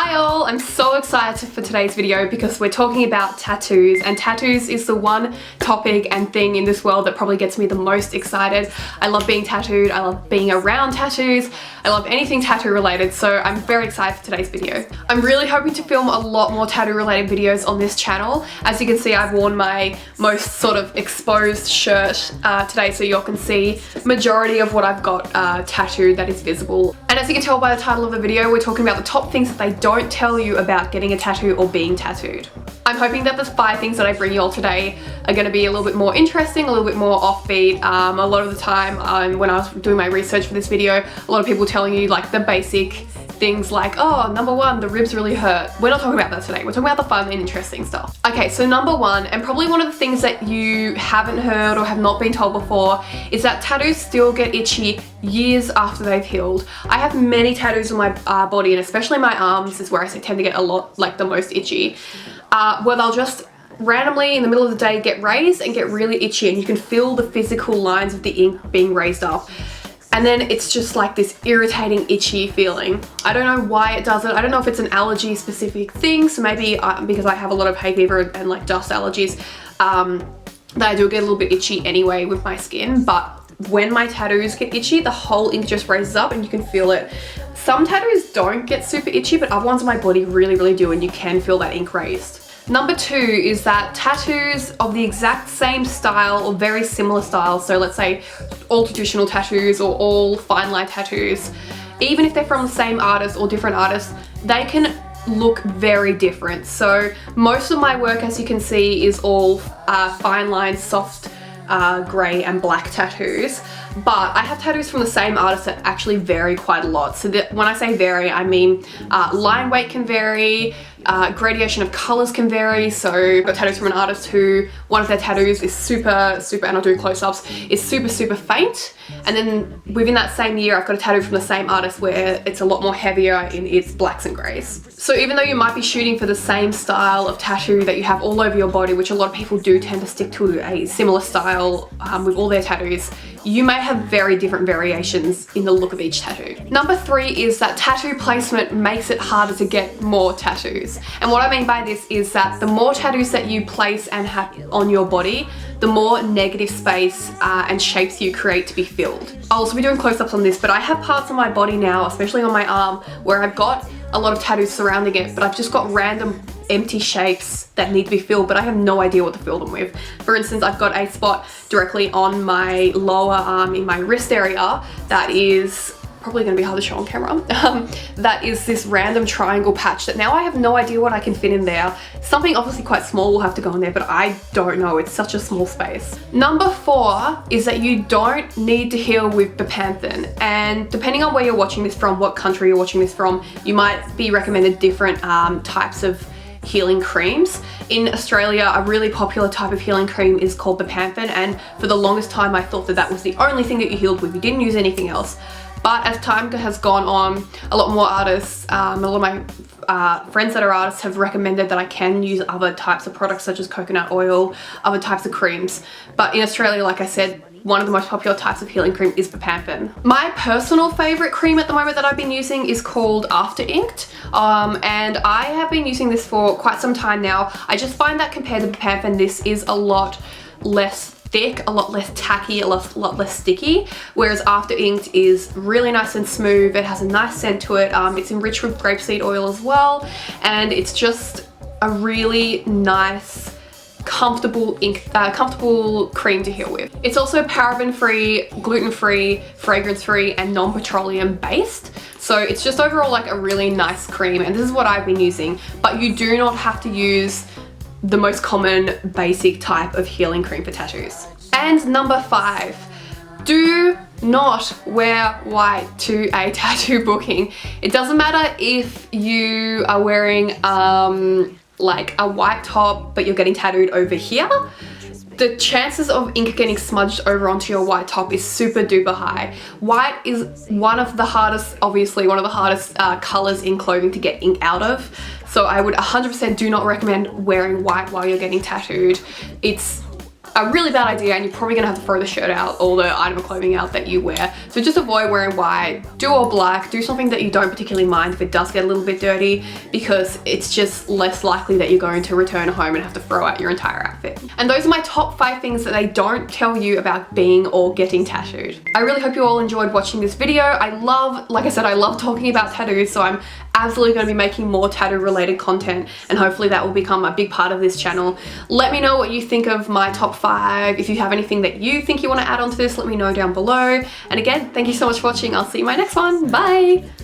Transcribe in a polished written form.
Hi all, I'm so excited for today's video because we're talking about tattoos, and tattoos is the one topic and thing in this world that probably gets me the most excited. I love being tattooed, I love being around tattoos, I love anything tattoo related, so I'm very excited for today's video. I'm really hoping to film a lot more tattoo related videos on this channel. As you can see, I've worn my most sort of exposed shirt today, so you all can see majority of what I've got tattooed that is visible. And as you can tell by the title of the video, we're talking about the top things that they don't tell you about getting a tattoo or being tattooed. I'm hoping that the 5 things that I bring you all today are going to be a little bit more interesting, a little bit more offbeat. A lot of the time when I was doing my research for this video, a lot of people telling you like the basic things like, oh, number 1, the ribs really hurt. We're not talking about that today. We're talking about the fun and interesting stuff. Okay, so number 1, and probably one of the things that you haven't heard or have not been told before, is that tattoos still get itchy years after they've healed. I have many tattoos on my body, and especially my arms is where I tend to get a lot, like the most itchy, where they'll just randomly in the middle of the day get raised and get really itchy, and you can feel the physical lines of the ink being raised up. And then it's just like this irritating, itchy feeling. I don't know why it does it. I don't know if it's an allergy specific thing. So maybe because I have a lot of hay fever and like dust allergies, that I do get a little bit itchy anyway with my skin. But when my tattoos get itchy, the whole ink just raises up and you can feel it. Some tattoos don't get super itchy, but other ones on my body really do, and you can feel that ink raised. Number 2 is that tattoos of the exact same style or very similar style, so let's say all traditional tattoos or all fine line tattoos, even if they're from the same artist or different artists, they can look very different. So most of my work, as you can see, is all fine line, soft grey and black tattoos, but I have tattoos from the same artist that actually vary quite a lot. So that when I say vary, I mean line weight can vary, gradation of colors can vary. So I've got tattoos from an artist who one of their tattoos is super, and I'll do close-ups, is super faint, and then within that same year I've got a tattoo from the same artist where it's a lot more heavier in its blacks and greys. So even though you might be shooting for the same style of tattoo that you have all over your body, which a lot of people do tend to stick to a similar style with all their tattoos, you may have very different variations in the look of each tattoo. Number 3 is that tattoo placement makes it harder to get more tattoos. And what I mean by this is that the more tattoos that you place and have on your body, the more negative space and shapes you create to be filled. I'll also be doing close-ups on this, but I have parts on my body now, especially on my arm, where I've got a lot of tattoos surrounding it, but I've just got random empty shapes that need to be filled, but I have no idea what to fill them with. For instance, I've got a spot directly on my lower arm in my wrist area that is probably going to be hard to show on camera. That is this random triangle patch that now I have no idea what I can fit in there. Something obviously quite small will have to go in there, but I don't know. It's such a small space. Number 4 is that you don't need to heal with bepanthen. And depending on where you're watching this from, what country you're watching this from, you might be recommended different types of healing creams. In Australia, a really popular type of healing cream is called bepanthen, and for the longest time I thought that that was the only thing that you healed with. You didn't use anything else. But as time has gone on, a lot more artists, a lot of my friends that are artists have recommended that I can use other types of products such as coconut oil, other types of creams. But in Australia, like I said, one of the most popular types of healing cream is bepanthen. My personal favorite cream at the moment that I've been using is called After Inked, and I have been using this for quite some time now. I just find that compared to bepanthen, this is a lot less thick, a lot less tacky, a lot less sticky, whereas After Inked is really nice and smooth. It has a nice scent to it. It's enriched with grapeseed oil as well, and it's just a really nice, comfortable cream to heal with. It's also paraben-free, gluten-free, fragrance-free, and non-petroleum based. So it's just overall like a really nice cream, and this is what I've been using. But you do not have to use the most common basic type of healing cream for tattoos. And number 5, do not wear white to a tattoo booking. It doesn't matter if you are wearing like a white top but you're getting tattooed over here. The chances of ink getting smudged over onto your white top is super duper high. White is one of the hardest, obviously one of the hardest colors in clothing to get ink out of. So I would 100% do not recommend wearing white while you're getting tattooed. It's a really bad idea, and you're probably gonna have to throw the shirt out or the item of clothing out that you wear. So just avoid wearing white, do all black, do something that you don't particularly mind if it does get a little bit dirty, because it's just less likely that you're going to return home and have to throw out your entire outfit. And those are my top 5 things that they don't tell you about being or getting tattooed. I really hope you all enjoyed watching this video. Like I said, I love talking about tattoos, so I'm absolutely going to be making more tattoo related content, and hopefully that will become a big part of this channel. Let me know what you think of my top 5. If you have anything that you think you want to add onto this, let me know down below. And again, thank you so much for watching. I'll see you in my next one. Bye!